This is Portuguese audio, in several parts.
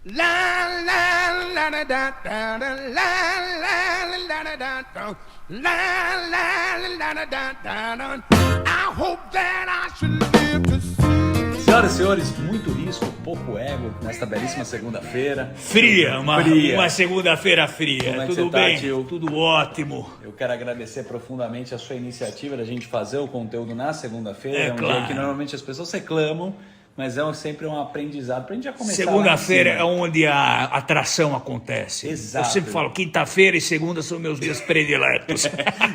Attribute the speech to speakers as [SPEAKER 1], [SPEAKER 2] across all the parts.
[SPEAKER 1] La la la da da da da la la la da da da la la la da da da da. I hope that I should live to see.
[SPEAKER 2] Senhoras e senhores, muito risco, pouco ego nesta belíssima segunda-feira.
[SPEAKER 3] Fria,
[SPEAKER 2] Fria.
[SPEAKER 3] uma segunda-feira fria.
[SPEAKER 2] Como é que
[SPEAKER 3] Tudo
[SPEAKER 2] você tá,
[SPEAKER 3] bem?
[SPEAKER 2] tio?
[SPEAKER 3] Tudo ótimo.
[SPEAKER 2] Eu quero agradecer profundamente a sua iniciativa da gente fazer o conteúdo na segunda-feira.
[SPEAKER 3] É
[SPEAKER 2] um
[SPEAKER 3] claro.
[SPEAKER 2] dia que normalmente as pessoas reclamam, mas sempre um aprendizado pra gente já começar.
[SPEAKER 3] Segunda-feira
[SPEAKER 2] lá em
[SPEAKER 3] é
[SPEAKER 2] cima.
[SPEAKER 3] onde a atração acontece.
[SPEAKER 2] Exato.
[SPEAKER 3] Eu sempre falo, quinta-feira e segunda são meus dias prediletos.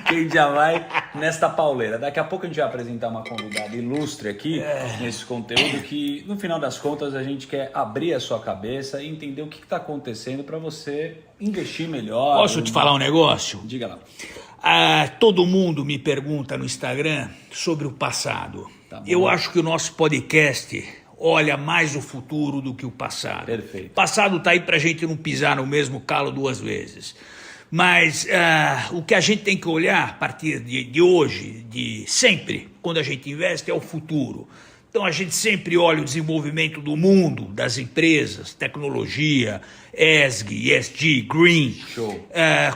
[SPEAKER 2] Quem já vai nesta pauleira. Daqui a pouco a gente vai apresentar uma convidada ilustre aqui nesse conteúdo que, no final das contas, a gente quer abrir a sua cabeça e entender o que está acontecendo para você investir melhor.
[SPEAKER 3] Posso te falar um negócio?
[SPEAKER 2] Diga lá.
[SPEAKER 3] Todo mundo me pergunta no Instagram sobre o passado.
[SPEAKER 2] Tá bom.
[SPEAKER 3] Eu acho que o nosso podcast olha mais o futuro do que o passado.
[SPEAKER 2] Perfeito.
[SPEAKER 3] O passado está aí para a gente não pisar no mesmo calo duas vezes. Mas o que a gente tem que olhar a partir de hoje, de sempre, quando a gente investe, é o futuro. Então a gente sempre olha o desenvolvimento do mundo, das empresas, tecnologia, ESG, Green,
[SPEAKER 2] Show.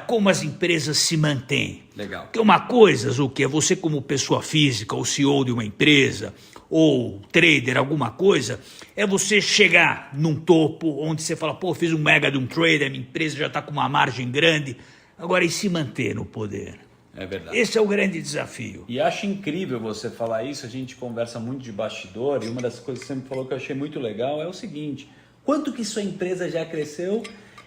[SPEAKER 3] como as empresas se mantêm.
[SPEAKER 2] Legal.
[SPEAKER 3] Porque uma coisa, Zuki, é você como pessoa física, ou CEO de uma empresa, ou trader, alguma coisa, é você chegar num topo onde você fala, pô, fiz um mega de um trader, minha empresa já está com uma margem grande, agora e se manter no poder?
[SPEAKER 2] É verdade.
[SPEAKER 3] Esse é o grande desafio.
[SPEAKER 2] E acho incrível você falar isso, a gente conversa muito de bastidor e uma das coisas que você sempre falou que eu achei muito legal é o seguinte, quanto que sua empresa já cresceu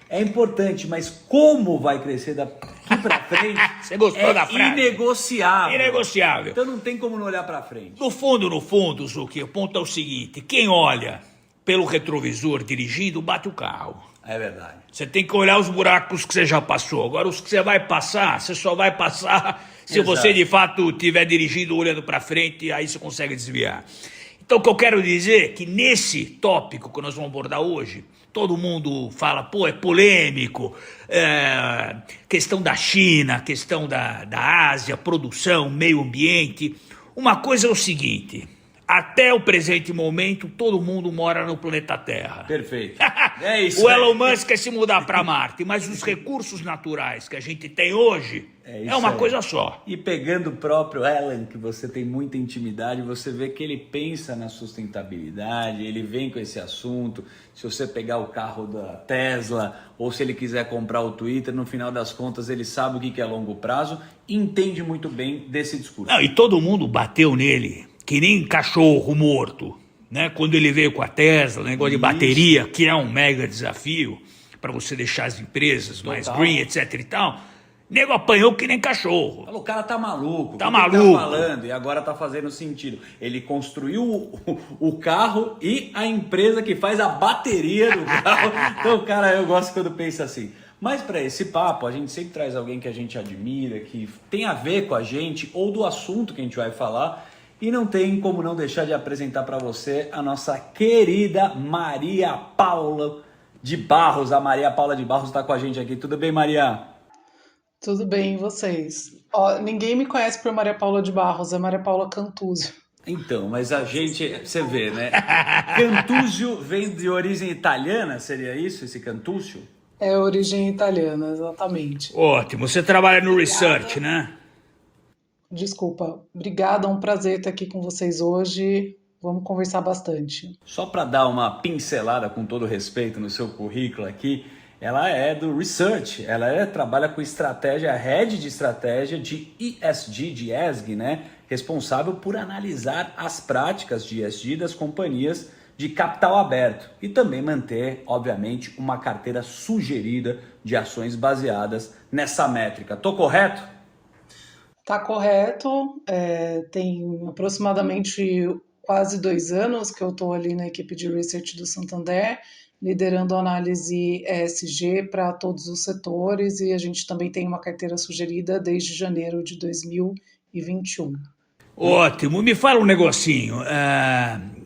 [SPEAKER 2] é importante, mas como vai crescer daqui para frente
[SPEAKER 3] Você gostou da frase?
[SPEAKER 2] inegociável.
[SPEAKER 3] Inegociável.
[SPEAKER 2] Então não tem como não olhar para frente.
[SPEAKER 3] No fundo, Zuki, o ponto é o seguinte, quem olha pelo retrovisor dirigindo, bate o carro.
[SPEAKER 2] É verdade.
[SPEAKER 3] Você tem que olhar os buracos que você já passou. Agora, os que você vai passar, você só vai passar se
[SPEAKER 2] Exato.
[SPEAKER 3] você, de fato, estiver dirigindo, olhando para frente, aí você consegue desviar. Então, o que eu quero dizer é que nesse tópico que nós vamos abordar hoje, todo mundo fala, pô, é polêmico, questão da China, questão da Ásia, produção, meio ambiente. Uma coisa é o seguinte... Até o presente momento, todo mundo mora no planeta Terra.
[SPEAKER 2] Perfeito. É isso.
[SPEAKER 3] O Elon Musk quer se mudar para Marte, mas os recursos naturais que a gente tem hoje é uma coisa só.
[SPEAKER 2] E pegando o próprio Elon, que você tem muita intimidade, você vê que ele pensa na sustentabilidade, ele vem com esse assunto. Se você pegar o carro da Tesla, ou se ele quiser comprar o Twitter, no final das contas ele sabe o que é longo prazo e entende muito bem desse discurso.
[SPEAKER 3] Não, e todo mundo bateu nele, que nem cachorro morto, né? Quando ele veio com a Tesla, negócio de bateria, que é um mega desafio para você deixar as empresas mais green, etc e tal, nego apanhou que nem cachorro.
[SPEAKER 2] O cara tá maluco.
[SPEAKER 3] Tá
[SPEAKER 2] o que ele
[SPEAKER 3] maluco.
[SPEAKER 2] tá falando e agora tá fazendo sentido. Ele construiu o carro e a empresa que faz a bateria do carro. Então, cara, eu gosto quando pensa assim. Mas para esse papo, a gente sempre traz alguém que a gente admira, que tem a ver com a gente ou do assunto que a gente vai falar. E não tem como não deixar de apresentar para você a nossa querida Maria Paula de Barros. A Maria Paula de Barros está com a gente aqui. Tudo bem, Maria?
[SPEAKER 4] Tudo bem, e vocês? Ó, ninguém me conhece por Maria Paula de Barros, é Maria Paula Cantuzio.
[SPEAKER 2] Então, mas a gente, você vê, né? Cantuzio vem de origem italiana, seria isso, esse Cantuzio?
[SPEAKER 4] É origem italiana, exatamente.
[SPEAKER 3] Ótimo, você trabalha no research, né?
[SPEAKER 4] Desculpa, obrigada, é um prazer estar aqui com vocês hoje. Vamos conversar bastante.
[SPEAKER 2] Só para dar uma pincelada com todo respeito no seu currículo aqui, ela é do Research, trabalha com estratégia, head de estratégia de ESG, de ESG, né? Responsável por analisar as práticas de ESG das companhias de capital aberto e também manter, obviamente, uma carteira sugerida de ações baseadas nessa métrica. Tô correto?
[SPEAKER 4] Tá correto, tem aproximadamente quase 2 anos que eu estou ali na equipe de Research do Santander, liderando a análise ESG para todos os setores e a gente também tem uma carteira sugerida desde janeiro de 2021.
[SPEAKER 3] Ótimo, me fala um negocinho,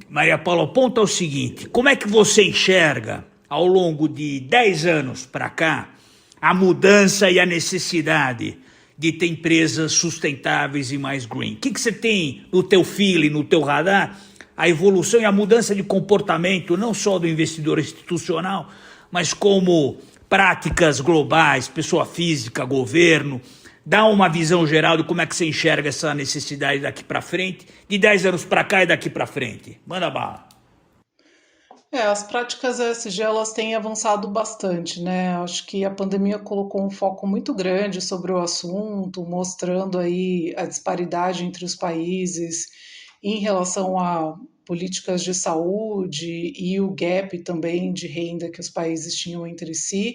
[SPEAKER 3] Maria Paula, o ponto é o seguinte, como é que você enxerga ao longo de 10 anos para cá a mudança e a necessidade de ter empresas sustentáveis e mais green? O que você tem no teu feeling, no teu radar, a evolução e a mudança de comportamento, não só do investidor institucional, mas como práticas globais, pessoa física, governo. Dá uma visão geral de como é que você enxerga essa necessidade daqui para frente, de 10 anos para cá e daqui para frente. Manda bala.
[SPEAKER 4] As práticas ESG elas têm avançado bastante, né? Acho que a pandemia colocou um foco muito grande sobre o assunto, mostrando aí a disparidade entre os países em relação a políticas de saúde e o gap também de renda que os países tinham entre si.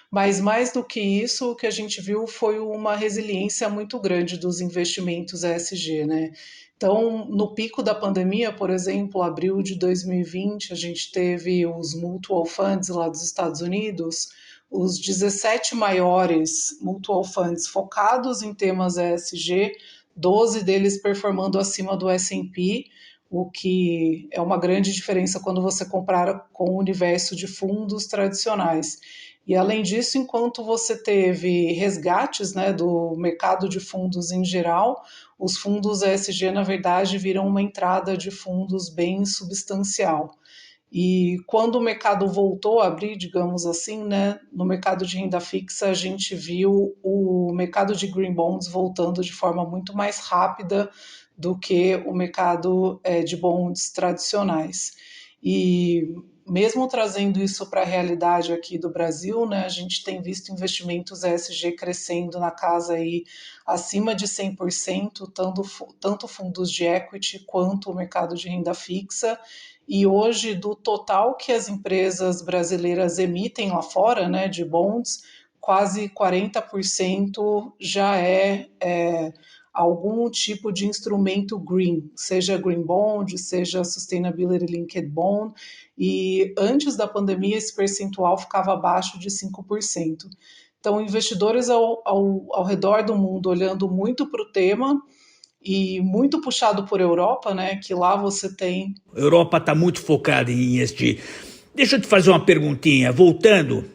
[SPEAKER 4] Mas mais do que isso, o que a gente viu foi uma resiliência muito grande dos investimentos ESG, né? Então, no pico da pandemia, por exemplo, abril de 2020, a gente teve os mutual funds lá dos Estados Unidos, os 17 maiores mutual funds focados em temas ESG, 12 deles performando acima do S&P, o que é uma grande diferença quando você compara com o universo de fundos tradicionais. E além disso, enquanto você teve resgates, né, do mercado de fundos em geral, os fundos ESG, na verdade, viram uma entrada de fundos bem substancial. E quando o mercado voltou a abrir, digamos assim, né, no mercado de renda fixa, a gente viu o mercado de green bonds voltando de forma muito mais rápida do que o mercado de bonds tradicionais. E mesmo trazendo isso para a realidade aqui do Brasil, né, a gente tem visto investimentos ESG crescendo na casa aí acima de 100%, tanto fundos de equity quanto o mercado de renda fixa. E hoje, do total que as empresas brasileiras emitem lá fora, né, de bonds, quase 40% já é algum tipo de instrumento green, seja green bond, seja sustainability linked bond, e antes da pandemia esse percentual ficava abaixo de 5%. Então, investidores ao redor do mundo olhando muito para o tema e muito puxado por Europa, né, que lá você tem...
[SPEAKER 3] A Europa está muito focada em ESG. Deixa eu te fazer uma perguntinha. Voltando,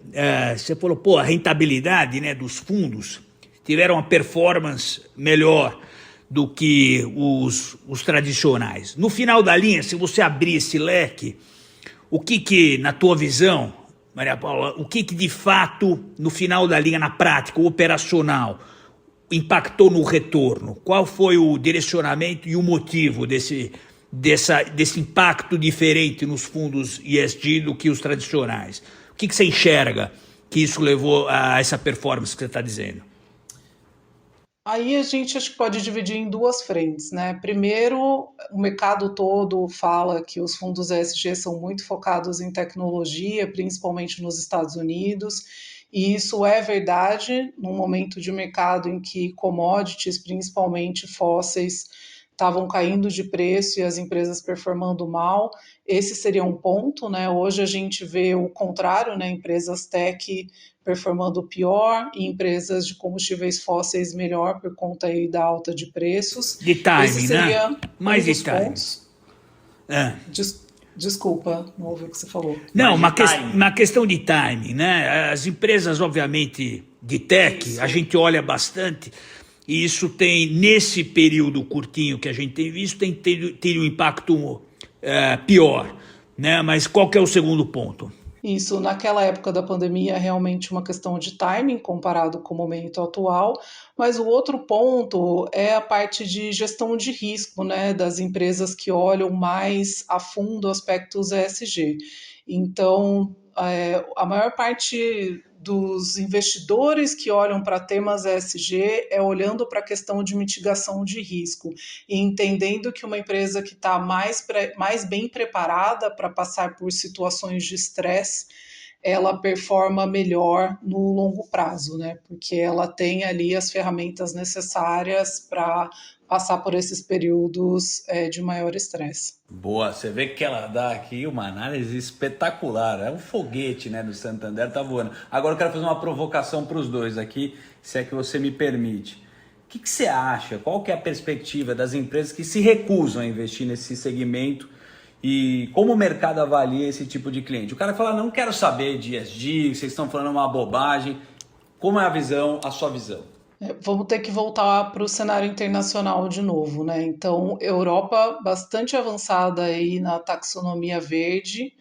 [SPEAKER 3] você falou, a rentabilidade, né, dos fundos tiveram uma performance melhor do que os tradicionais. No final da linha, se você abrir esse leque, o que na tua visão, Maria Paula, o que de fato, no final da linha, na prática, o operacional, impactou no retorno? Qual foi o direcionamento e o motivo desse impacto diferente nos fundos ESG do que os tradicionais? O que você enxerga que isso levou a essa performance que você está dizendo?
[SPEAKER 4] Aí a gente acho que pode dividir em duas frentes, né? Primeiro, o mercado todo fala que os fundos ESG são muito focados em tecnologia, principalmente nos Estados Unidos, e isso é verdade num momento de mercado em que commodities, principalmente fósseis, estavam caindo de preço e as empresas performando mal. Esse seria um ponto, né? Hoje a gente vê o contrário, né? Empresas tech performando pior e empresas de combustíveis fósseis melhor por conta aí da alta de preços.
[SPEAKER 3] De timing,
[SPEAKER 4] esse seria
[SPEAKER 3] né? Mais de timing.
[SPEAKER 4] Pontos. Desculpa, não ouvi o que você falou.
[SPEAKER 3] Não, uma questão de timing, né? As empresas, obviamente, de tech, a gente olha bastante, e isso tem, nesse período curtinho que a gente tem visto, tem tido um impacto pior, né? Mas qual que é o segundo ponto?
[SPEAKER 4] Isso, naquela época da pandemia, é realmente uma questão de timing comparado com o momento atual, mas o outro ponto é a parte de gestão de risco, né, das empresas que olham mais a fundo aspectos ESG. Então, a maior parte dos investidores que olham para temas ESG é olhando para a questão de mitigação de risco e entendendo que uma empresa que está mais bem preparada para passar por situações de estresse, ela performa melhor no longo prazo, né? Porque ela tem ali as ferramentas necessárias para passar por esses períodos de maior estresse.
[SPEAKER 2] Boa, você vê que ela dá aqui uma análise espetacular. É um foguete, né, do Santander, tá voando. Agora eu quero fazer uma provocação para os dois aqui, se é que você me permite. O que você acha? Qual que é a perspectiva das empresas que se recusam a investir nesse segmento e como o mercado avalia esse tipo de cliente? O cara fala, não quero saber de ESG, vocês estão falando uma bobagem. Como é a sua visão?
[SPEAKER 4] Vamos ter que voltar para o cenário internacional de novo, né? Então, Europa bastante avançada aí na taxonomia verde,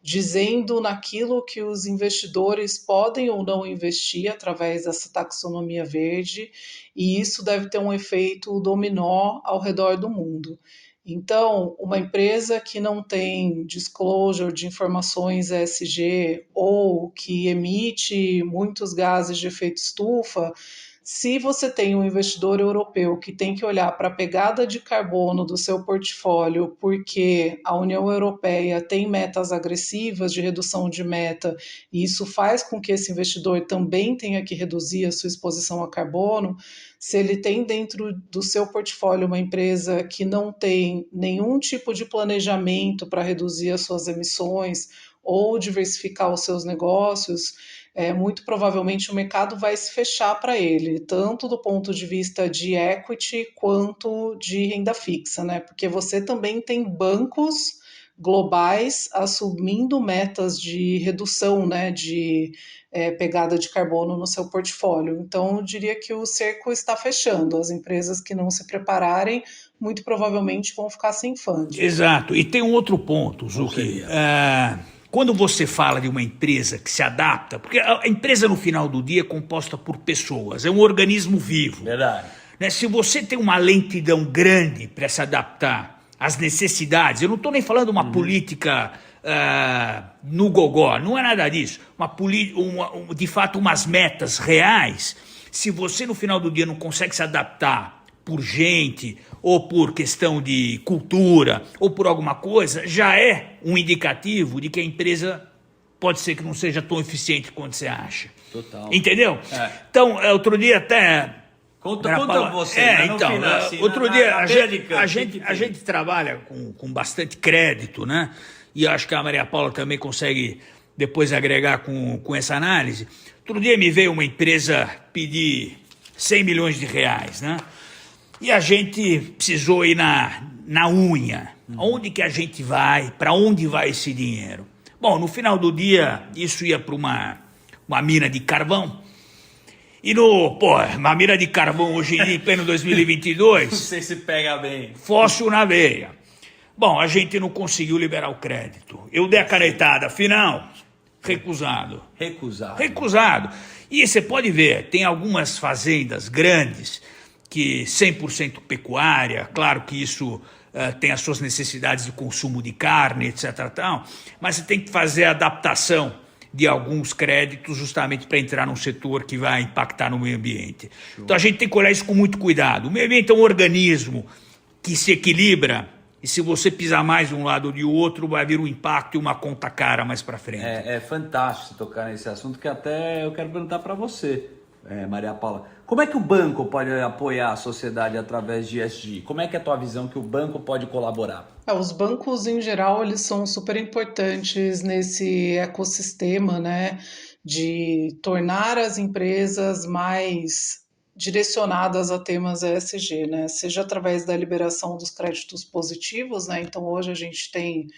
[SPEAKER 4] dizendo naquilo que os investidores podem ou não investir através dessa taxonomia verde, e isso deve ter um efeito dominó ao redor do mundo. Então, uma empresa que não tem disclosure de informações ESG ou que emite muitos gases de efeito estufa, se você tem um investidor europeu que tem que olhar para a pegada de carbono do seu portfólio, porque a União Europeia tem metas agressivas de redução de meta, e isso faz com que esse investidor também tenha que reduzir a sua exposição a carbono, se ele tem dentro do seu portfólio uma empresa que não tem nenhum tipo de planejamento para reduzir as suas emissões ou diversificar os seus negócios, muito provavelmente o mercado vai se fechar para ele, tanto do ponto de vista de equity quanto de renda fixa, né? Porque você também tem bancos globais assumindo metas de redução, né, de pegada de carbono no seu portfólio. Então, eu diria que o cerco está fechando. As empresas que não se prepararem, muito provavelmente vão ficar sem funding.
[SPEAKER 3] Exato. E tem um outro ponto, Zucchi. Quando você fala de uma empresa que se adapta, porque a empresa no final do dia é composta por pessoas, é um organismo vivo.
[SPEAKER 2] Verdade.
[SPEAKER 3] Né? Se você tem uma lentidão grande para se adaptar às necessidades, eu não estou nem falando de uma política no gogó, não é nada disso. De fato, umas metas reais. Se você no final do dia não consegue se adaptar por gente, ou por questão de cultura, ou por alguma coisa, já é um indicativo de que a empresa pode ser que não seja tão eficiente quanto você acha.
[SPEAKER 2] Total.
[SPEAKER 3] Entendeu? Então, outro dia até...
[SPEAKER 2] Conta você.
[SPEAKER 3] Então,
[SPEAKER 2] final, assim,
[SPEAKER 3] outro dia
[SPEAKER 2] a
[SPEAKER 3] gente trabalha com bastante crédito, né? E acho que a Maria Paula também consegue depois agregar com essa análise. Outro dia me veio uma empresa pedir 100 milhões de reais, né? E a gente precisou ir na unha. Onde que a gente vai? Para onde vai esse dinheiro? Bom, no final do dia, isso ia para uma mina de carvão. E uma mina de carvão hoje em pleno 2022...
[SPEAKER 2] Não sei se pega bem.
[SPEAKER 3] Fóssil na veia. Bom, a gente não conseguiu liberar o crédito. Eu dei a canetada final, recusado. Recusado. E você pode ver, tem algumas fazendas grandes que 100% pecuária, claro que isso tem as suas necessidades de consumo de carne, etc. Tal, mas você tem que fazer a adaptação de alguns créditos justamente para entrar num setor que vai impactar no meio ambiente. Show. Então a gente tem que olhar isso com muito cuidado. O meio ambiente é um organismo que se equilibra e se você pisar mais de um lado ou de outro, vai vir um impacto e uma conta cara mais para frente.
[SPEAKER 2] É fantástico tocar nesse assunto que até eu quero perguntar para você, Maria Paula. Como é que o banco pode apoiar a sociedade através de ESG? Como é que é a tua visão que o banco pode colaborar?
[SPEAKER 4] Os bancos, em geral, eles são super importantes nesse ecossistema, né, de tornar as empresas mais direcionadas a temas ESG, né, seja através da liberação dos créditos positivos, né, então hoje a gente tem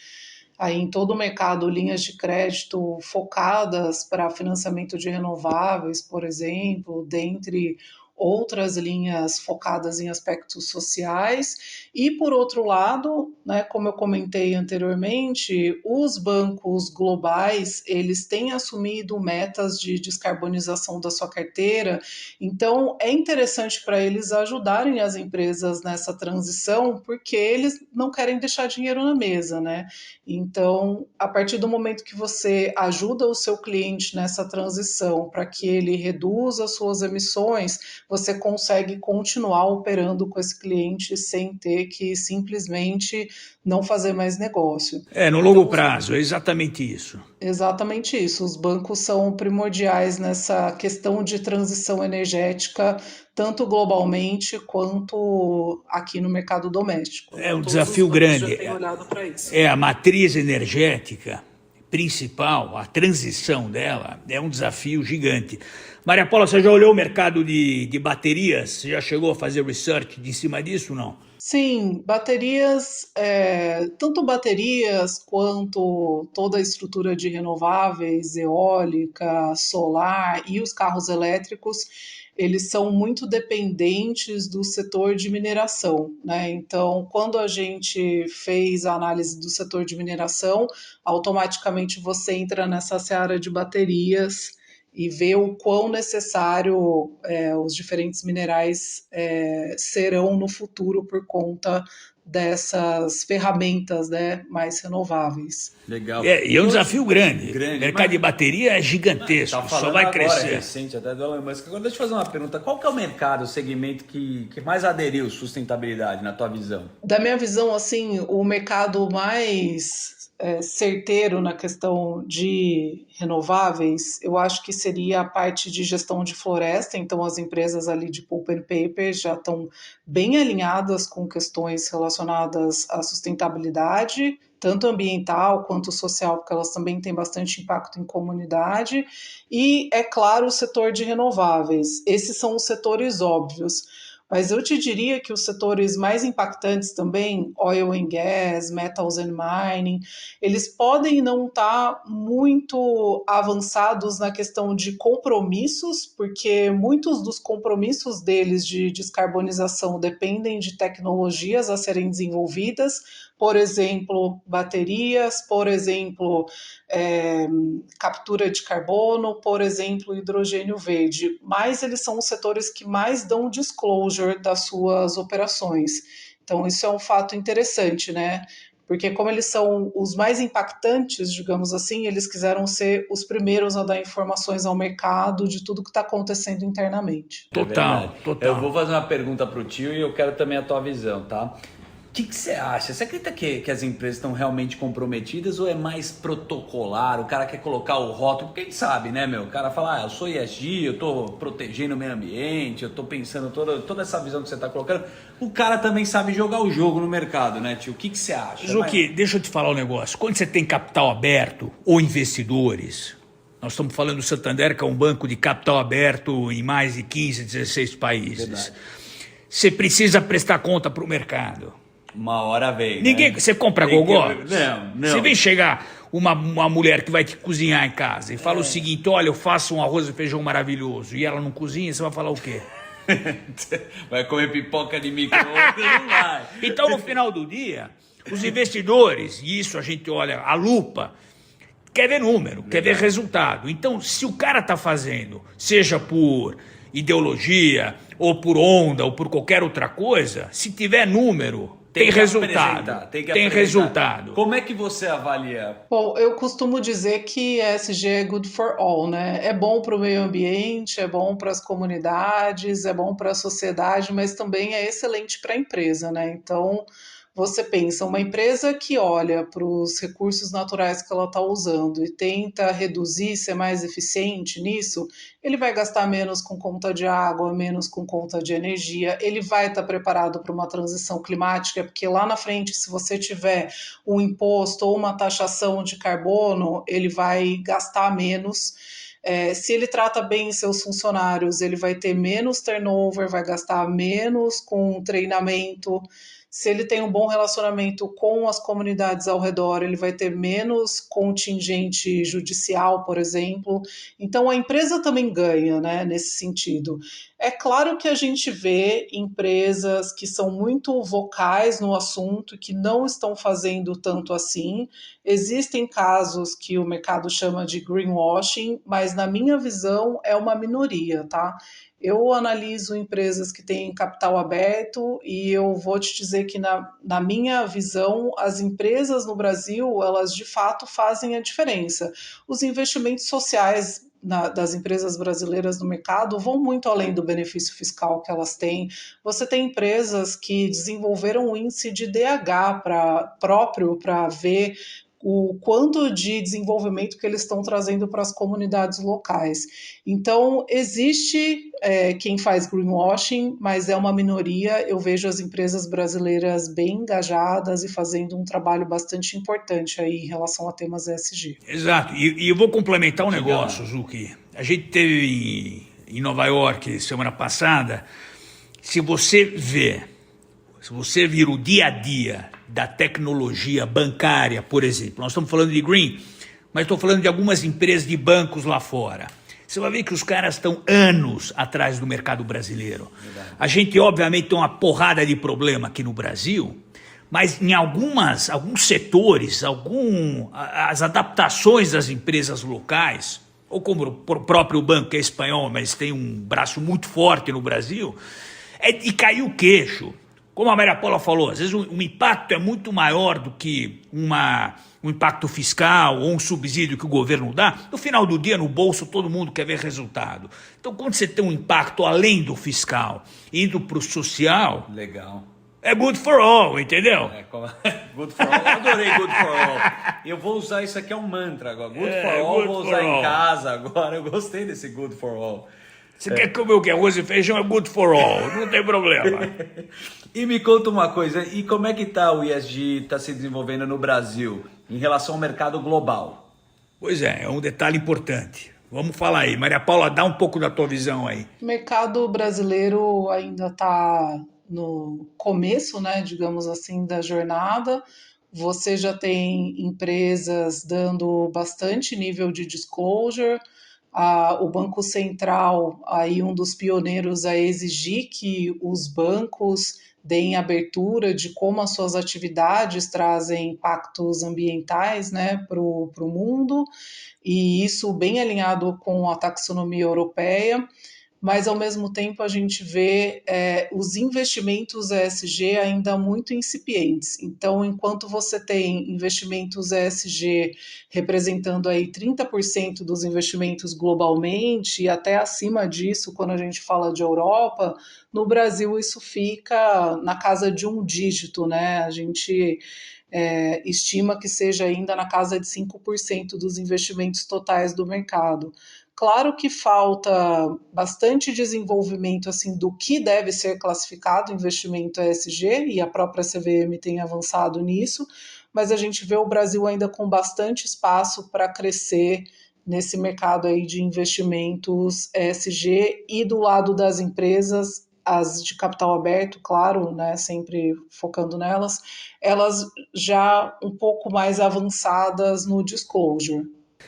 [SPEAKER 4] aí em todo o mercado linhas de crédito focadas para financiamento de renováveis, por exemplo, dentre outras linhas focadas em aspectos sociais, e por outro lado, né, como eu comentei anteriormente, os bancos globais, eles têm assumido metas de descarbonização da sua carteira, então é interessante para eles ajudarem as empresas nessa transição, porque eles não querem deixar dinheiro na mesa, né? Então, a partir do momento que você ajuda o seu cliente nessa transição para que ele reduza as suas emissões, você consegue continuar operando com esse cliente sem ter que simplesmente não fazer mais negócio.
[SPEAKER 3] No longo prazo, é exatamente isso.
[SPEAKER 4] Exatamente isso. Os bancos são primordiais nessa questão de transição energética, tanto globalmente quanto aqui no mercado doméstico.
[SPEAKER 3] É um desafio grande. A matriz energética principal, a transição dela, é um desafio gigante. Maria Paula, você já olhou o mercado de baterias? Você já chegou a fazer research em cima disso, não?
[SPEAKER 4] Sim, baterias, tanto baterias quanto toda a estrutura de renováveis, eólica, solar e os carros elétricos, eles são muito dependentes do setor de mineração, né? Então, quando a gente fez a análise do setor de mineração, automaticamente você entra nessa seara de baterias e vê o quão necessário os diferentes minerais serão no futuro por conta dessas ferramentas, né, mais renováveis.
[SPEAKER 2] Legal.
[SPEAKER 3] E é um desafio grande. O mercado
[SPEAKER 2] mas-
[SPEAKER 3] de bateria é gigantesco,
[SPEAKER 2] Tá
[SPEAKER 3] só
[SPEAKER 2] falando
[SPEAKER 3] vai
[SPEAKER 2] agora,
[SPEAKER 3] crescer.
[SPEAKER 2] é recente até do Elon Musk. Agora deixa eu fazer uma pergunta. Qual que é o mercado, o segmento que mais aderiu sustentabilidade, na tua visão?
[SPEAKER 4] Da minha visão, assim, o mercado mais certeiro na questão de renováveis, eu acho que seria a parte de gestão de floresta. Então, as empresas ali de pulp and paper já estão bem alinhadas com questões relacionadas à sustentabilidade, tanto ambiental quanto social, porque elas também têm bastante impacto em comunidade. E, é claro, o setor de renováveis. Esses são os setores óbvios. Mas eu te diria que os setores mais impactantes também, oil and gas, metals and mining, eles podem não estar muito avançados na questão de compromissos, porque muitos dos compromissos deles de descarbonização dependem de tecnologias a serem desenvolvidas, por exemplo, baterias, por exemplo, captura de carbono, por exemplo, hidrogênio verde, mas eles são os setores que mais dão disclosure das suas operações. Então, isso é um fato interessante, né? Porque como eles são os mais impactantes, digamos assim, eles quiseram ser os primeiros a dar informações ao mercado de tudo que está acontecendo internamente.
[SPEAKER 3] Total.
[SPEAKER 2] Eu vou fazer uma pergunta pro tio e eu quero também a tua visão, tá? O que você acha? Você acredita que as empresas estão realmente comprometidas ou é mais protocolar? O cara quer colocar o rótulo, porque a gente sabe, né, meu? O cara fala, eu sou ESG, eu tô protegendo o meio ambiente, eu tô pensando toda essa visão que você tá colocando. O cara também sabe jogar o jogo no mercado, né, tio? O que você acha?
[SPEAKER 3] Zuki, deixa eu te falar um negócio. Quando você tem capital aberto ou investidores, nós estamos falando do Santander, que é um banco de capital aberto em mais de 15, 16 países.
[SPEAKER 2] Verdade.
[SPEAKER 3] Você precisa prestar conta para o mercado.
[SPEAKER 2] Uma hora vem,
[SPEAKER 3] Ninguém,
[SPEAKER 2] né?
[SPEAKER 3] você compra gogó?
[SPEAKER 2] Não.
[SPEAKER 3] Você vem chegar uma mulher que vai te cozinhar em casa e fala o seguinte, olha, eu faço um arroz e feijão maravilhoso, e ela não cozinha, você vai falar o quê?
[SPEAKER 2] Vai comer pipoca de micro-ondas, não vai.
[SPEAKER 3] Então, no final do dia, os investidores, e isso a gente olha, a lupa, quer ver número, quer ver resultado. Então, se o cara está fazendo, seja por ideologia, ou por onda, ou por qualquer outra coisa, se tiver número, tem resultado. Tem resultado.
[SPEAKER 2] Como é que você avalia?
[SPEAKER 4] Bom, eu costumo dizer que ESG é good for all, né? É bom para o meio ambiente, é bom para as comunidades, é bom para a sociedade, mas também é excelente para a empresa, né? Então, você pensa, uma empresa que olha para os recursos naturais que ela está usando e tenta reduzir, ser mais eficiente nisso, ele vai gastar menos com conta de água, menos com conta de energia, ele vai estar preparado para uma transição climática, porque lá na frente, se você tiver um imposto ou uma taxação de carbono, ele vai gastar menos. Se ele trata bem seus funcionários, ele vai ter menos turnover, vai gastar menos com treinamento. Se ele tem um bom relacionamento com as comunidades ao redor, ele vai ter menos contingente judicial, por exemplo. Então, a empresa também ganha, né, nesse sentido. É claro que a gente vê empresas que são muito vocais no assunto, que não estão fazendo tanto assim. Existem casos que o mercado chama de greenwashing, mas na minha visão é uma minoria, tá? Eu analiso empresas que têm capital aberto e eu vou te dizer que na minha visão, as empresas no Brasil, elas de fato fazem a diferença. Os investimentos sociais das empresas brasileiras no mercado vão muito além do benefício fiscal que elas têm. Você tem empresas que desenvolveram um índice de DH próprio para ver o quanto de desenvolvimento que eles estão trazendo para as comunidades locais. Então, existe quem faz greenwashing, mas é uma minoria. Eu vejo as empresas brasileiras bem engajadas e fazendo um trabalho bastante importante aí em relação a temas ESG.
[SPEAKER 3] Exato. E eu vou complementar um negócio, Zuki. A gente teve em Nova York semana passada. Se você vir o dia a dia da tecnologia bancária, por exemplo, nós estamos falando de green, mas estou falando de algumas empresas de bancos lá fora. você vai ver que os caras estão anos atrás do mercado brasileiro. A gente, obviamente, tem uma porrada de problema aqui no Brasil, mas em alguns setores, as adaptações das empresas locais, ou como o próprio banco, que é espanhol, mas tem um braço muito forte no Brasil, é de cair o queixo. Como a Maria Paula falou, às vezes o impacto é muito maior do que um impacto fiscal ou um subsídio que o governo dá. No final do dia, no bolso, todo mundo quer ver resultado. Então, quando você tem um impacto além do fiscal, indo para o social,
[SPEAKER 2] Legal.
[SPEAKER 3] é good for all, entendeu?
[SPEAKER 2] Good for all. Eu adorei good for all. Eu vou usar isso aqui, é um mantra agora. Good for all,
[SPEAKER 3] good
[SPEAKER 2] vou
[SPEAKER 3] for
[SPEAKER 2] usar
[SPEAKER 3] all.
[SPEAKER 2] em casa agora. Eu gostei desse good for all.
[SPEAKER 3] Você quer comer o quê? Arroz e feijão é good for all, não tem problema.
[SPEAKER 2] E me conta uma coisa, e como é que tá o ESG se desenvolvendo no Brasil em relação ao mercado global?
[SPEAKER 3] Pois é um detalhe importante. Vamos falar aí. Maria Paula, dá um pouco da tua visão aí.
[SPEAKER 4] O mercado brasileiro ainda está no começo, né, digamos assim, da jornada. Você já tem empresas dando bastante nível de disclosure. O Banco Central, aí um dos pioneiros a exigir que os bancos deem abertura de como as suas atividades trazem impactos ambientais, né, para o mundo, e isso bem alinhado com a taxonomia europeia. Mas, ao mesmo tempo, a gente vê os investimentos ESG ainda muito incipientes. Então, enquanto você tem investimentos ESG representando aí 30% dos investimentos globalmente, e até acima disso, quando a gente fala de Europa, no Brasil isso fica na casa de um dígito, né? A gente estima que seja ainda na casa de 5% dos investimentos totais do mercado. Claro que falta bastante desenvolvimento assim, do que deve ser classificado investimento ESG, e a própria CVM tem avançado nisso, mas a gente vê o Brasil ainda com bastante espaço para crescer nesse mercado aí de investimentos ESG, e do lado das empresas, as de capital aberto, claro, né, sempre focando nelas, elas já um pouco mais avançadas no disclosure.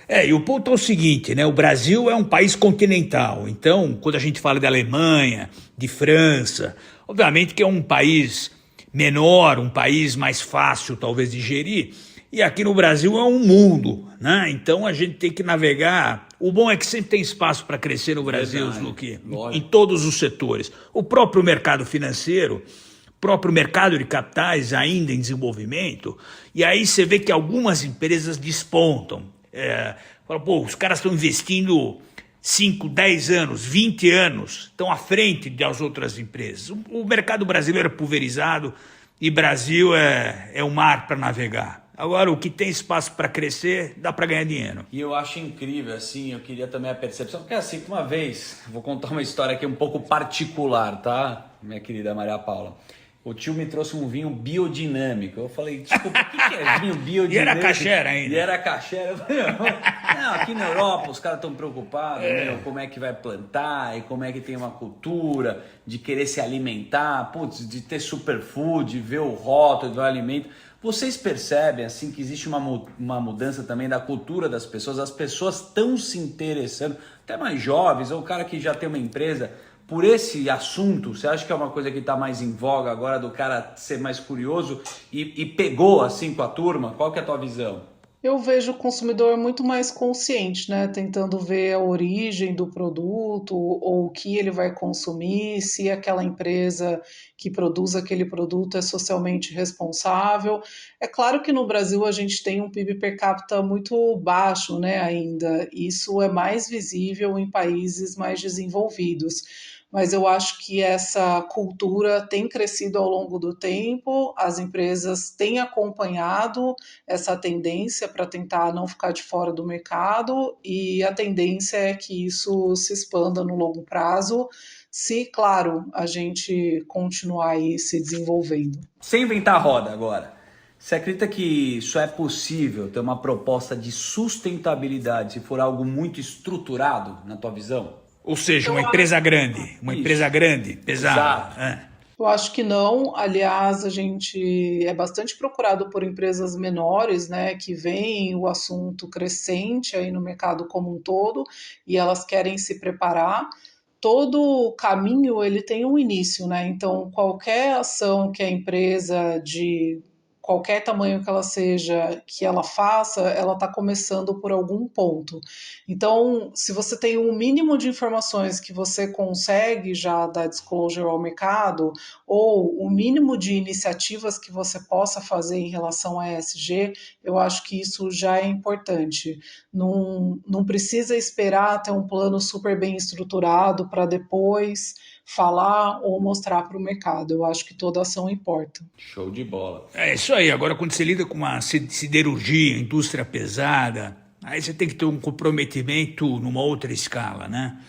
[SPEAKER 3] E o ponto é o seguinte, né? O Brasil é um país continental, então quando a gente fala de Alemanha, de França, obviamente que é um país menor, um país mais fácil talvez de gerir, e aqui no Brasil é um mundo, né? Então a gente tem que navegar. O bom é que sempre tem espaço para crescer no Brasil, Luque, em todos os setores. O próprio mercado financeiro, o próprio mercado de capitais ainda em desenvolvimento, e aí você vê que algumas empresas despontam. Fala, pô, os caras estão investindo 5, 10 anos, 20 anos, estão à frente das outras empresas. O mercado brasileiro é pulverizado e Brasil é um mar para navegar. Agora, o que tem espaço para crescer, dá para ganhar dinheiro.
[SPEAKER 2] E eu acho incrível, assim, eu queria também a percepção, porque assim, uma vez, vou contar uma história aqui um pouco particular, tá, minha querida Maria Paula? O tio me trouxe um vinho biodinâmico. Eu falei, desculpa, o que é vinho biodinâmico?
[SPEAKER 3] E era caixera ainda.
[SPEAKER 2] E era caixera. Eu falei, não, aqui na Europa os caras estão preocupados, como é que vai plantar e como é que tem uma cultura de querer se alimentar, putz, de ter superfood, de ver o rótulo do alimento. Vocês percebem, assim, que existe uma mudança também da cultura das pessoas? As pessoas estão se interessando, até mais jovens, ou o cara que já tem uma empresa, por esse assunto. Você acha que é uma coisa que está mais em voga agora, do cara ser mais curioso e pegou assim com a turma? Qual que é a tua visão?
[SPEAKER 4] Eu vejo o consumidor muito mais consciente, né? Tentando ver a origem do produto ou o que ele vai consumir, se aquela empresa que produz aquele produto é socialmente responsável. É claro que no Brasil a gente tem um PIB per capita muito baixo, né, ainda. Isso é mais visível em países mais desenvolvidos. Mas eu acho que essa cultura tem crescido ao longo do tempo, as empresas têm acompanhado essa tendência para tentar não ficar de fora do mercado, e a tendência é que isso se expanda no longo prazo, se, claro, a gente continuar aí se desenvolvendo.
[SPEAKER 2] Sem inventar a roda agora, você acredita que isso é possível, ter uma proposta de sustentabilidade, se for algo muito estruturado, na tua visão?
[SPEAKER 3] Ou seja, uma empresa grande, pesada.
[SPEAKER 4] Eu acho que não. Aliás, a gente é bastante procurado por empresas menores, né, que veem o assunto crescente aí no mercado como um todo e elas querem se preparar. Todo caminho ele tem um início, né? Então, qualquer ação que a empresa de qualquer tamanho que ela seja, que ela faça, ela está começando por algum ponto. Então, se você tem um mínimo de informações que você consegue já dar disclosure ao mercado, ou o mínimo de iniciativas que você possa fazer em relação a ESG, eu acho que isso já é importante. Não precisa esperar ter um plano super bem estruturado para depois falar ou mostrar para o mercado. Eu acho que toda ação importa.
[SPEAKER 2] Show de bola.
[SPEAKER 3] É isso aí. Agora, quando você lida com uma siderurgia, indústria pesada, aí você tem que ter um comprometimento numa outra escala, né?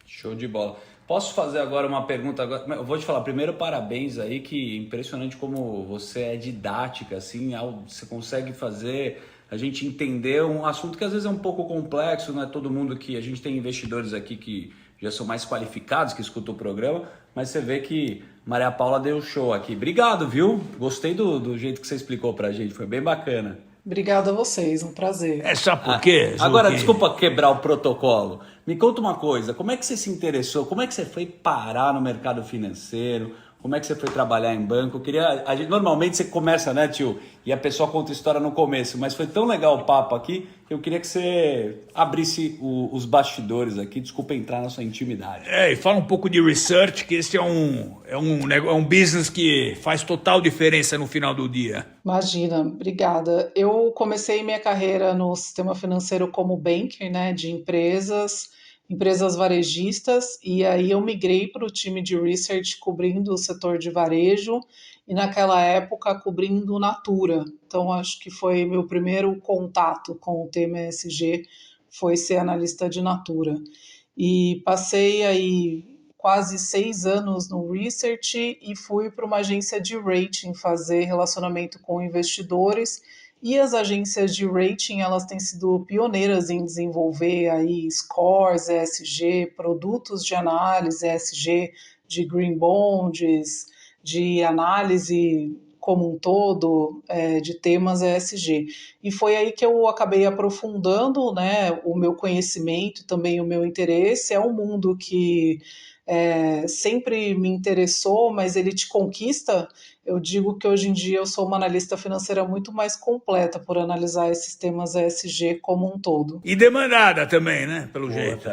[SPEAKER 2] Show de bola. Posso fazer agora uma pergunta? Eu vou te falar primeiro, parabéns aí, que impressionante como você é didática, assim, você consegue fazer a gente entender um assunto que às vezes é um pouco complexo, não é todo mundo que... A gente tem investidores aqui que já são mais qualificados, que escutam o programa, mas você vê que Maria Paula deu show aqui. Obrigado, viu? Gostei do jeito que você explicou pra gente, foi bem bacana.
[SPEAKER 4] Obrigada a vocês, um prazer.
[SPEAKER 3] É só porque...
[SPEAKER 2] Agora, desculpa quebrar o protocolo. Me conta uma coisa, como é que você se interessou? Como é que você foi parar no mercado financeiro? Como é que você foi trabalhar em banco? Normalmente você começa, né, tio? E a pessoa conta a história no começo, mas foi tão legal o papo aqui que eu queria que você abrisse os bastidores aqui. Desculpa entrar na sua intimidade.
[SPEAKER 3] E fala um pouco de research, que esse é um business que faz total diferença no final do dia.
[SPEAKER 4] Imagina, obrigada. Eu comecei minha carreira no sistema financeiro como banker, né, de empresas varejistas, e aí eu migrei para o time de research cobrindo o setor de varejo e naquela época cobrindo Natura. Então acho que foi meu primeiro contato com o tema ESG, foi ser analista de Natura. E passei aí quase 6 anos no research e fui para uma agência de rating fazer relacionamento com investidores. E as agências de rating, elas têm sido pioneiras em desenvolver aí scores ESG, produtos de análise ESG, de green bonds, de análise como um todo, de temas ESG. E foi aí que eu acabei aprofundando, né, o meu conhecimento, também o meu interesse. É um mundo que sempre me interessou, mas ele te conquista. Eu digo que hoje em dia eu sou uma analista financeira muito mais completa por analisar esses temas ESG como um todo.
[SPEAKER 3] E demandada também, né? Pelo jeito.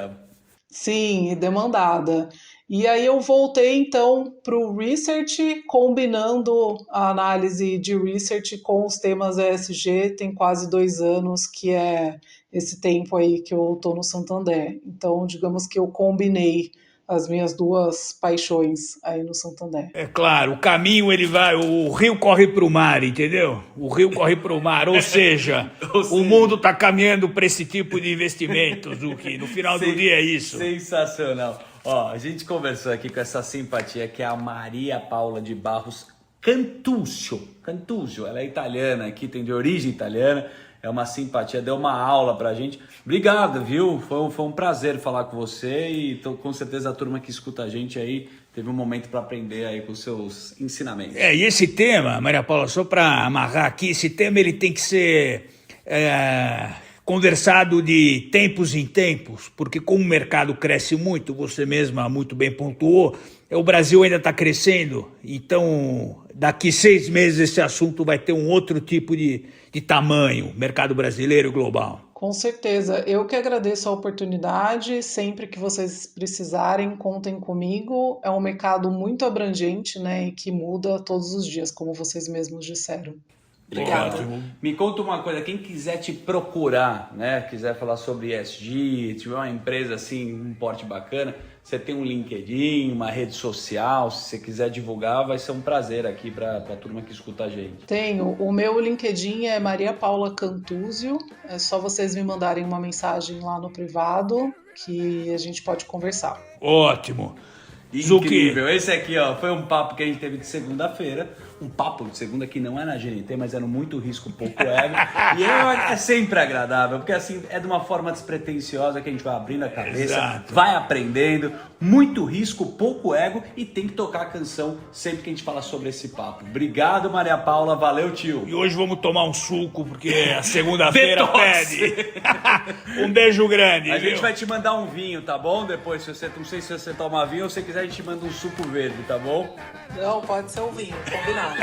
[SPEAKER 4] Sim, e demandada. E aí eu voltei então para o research, combinando a análise de research com os temas ESG. Tem quase 2 anos que é esse tempo aí que eu estou no Santander. Então, digamos que eu combinei as minhas duas paixões aí no Santander.
[SPEAKER 3] É claro, o caminho o rio corre para o mar, entendeu? O rio corre para o mar, ou seja, o mundo está caminhando para esse tipo de investimentos, Zucchi. No final do dia é isso.
[SPEAKER 2] Sensacional. Ó, a gente conversou aqui com essa simpatia que é a Maria Paula de Barros Cantúcio. Cantúcio, ela é italiana aqui, tem de origem italiana. É uma simpatia, deu uma aula pra gente. Obrigado, viu? Foi um prazer falar com você e com certeza a turma que escuta a gente aí teve um momento para aprender aí com os seus ensinamentos.
[SPEAKER 3] E esse tema, Maria Paula, só para amarrar aqui, esse tema ele tem que ser conversado de tempos em tempos, porque como o mercado cresce muito, você mesma muito bem pontuou, o Brasil ainda está crescendo, então daqui 6 meses esse assunto vai ter um outro tipo de tamanho, mercado brasileiro e global.
[SPEAKER 4] Com certeza, eu que agradeço a oportunidade, sempre que vocês precisarem, contem comigo, é um mercado muito abrangente, né, e que muda todos os dias, como vocês mesmos disseram.
[SPEAKER 2] Obrigado. Ótimo. Me conta uma coisa, quem quiser te procurar, né, quiser falar sobre ESG, tiver uma empresa assim, um porte bacana, você tem um LinkedIn, uma rede social, se você quiser divulgar, vai ser um prazer aqui para a turma que escuta a gente.
[SPEAKER 4] Tenho, o meu LinkedIn é Maria Paula Cantúzio, é só vocês me mandarem uma mensagem lá no privado que a gente pode conversar.
[SPEAKER 3] Ótimo.
[SPEAKER 2] Incrível, esse aqui ó, foi um papo que a gente teve de segunda-feira, um papo de segunda que não é na GNT, mas é no Muito Risco Pouco Ego. E é sempre agradável, porque assim, é de uma forma despretensiosa que a gente vai abrindo a cabeça,
[SPEAKER 3] Exato.
[SPEAKER 2] vai aprendendo. Muito risco, pouco ego, e tem que tocar a canção sempre que a gente fala sobre esse papo. Obrigado, Maria Paula. Valeu, tio.
[SPEAKER 3] E hoje vamos tomar um suco, porque a segunda-feira
[SPEAKER 2] Detox.
[SPEAKER 3] pede. Um beijo grande.
[SPEAKER 2] A gente
[SPEAKER 3] viu?
[SPEAKER 2] vai te mandar um vinho, tá bom? Depois, se você, não sei se você toma vinho ou se quiser, a gente manda um suco verde, tá bom?
[SPEAKER 5] Não, pode ser o vinho, combinado.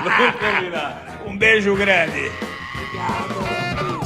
[SPEAKER 2] Vamos combinar.
[SPEAKER 3] Um beijo grande.
[SPEAKER 5] Obrigada.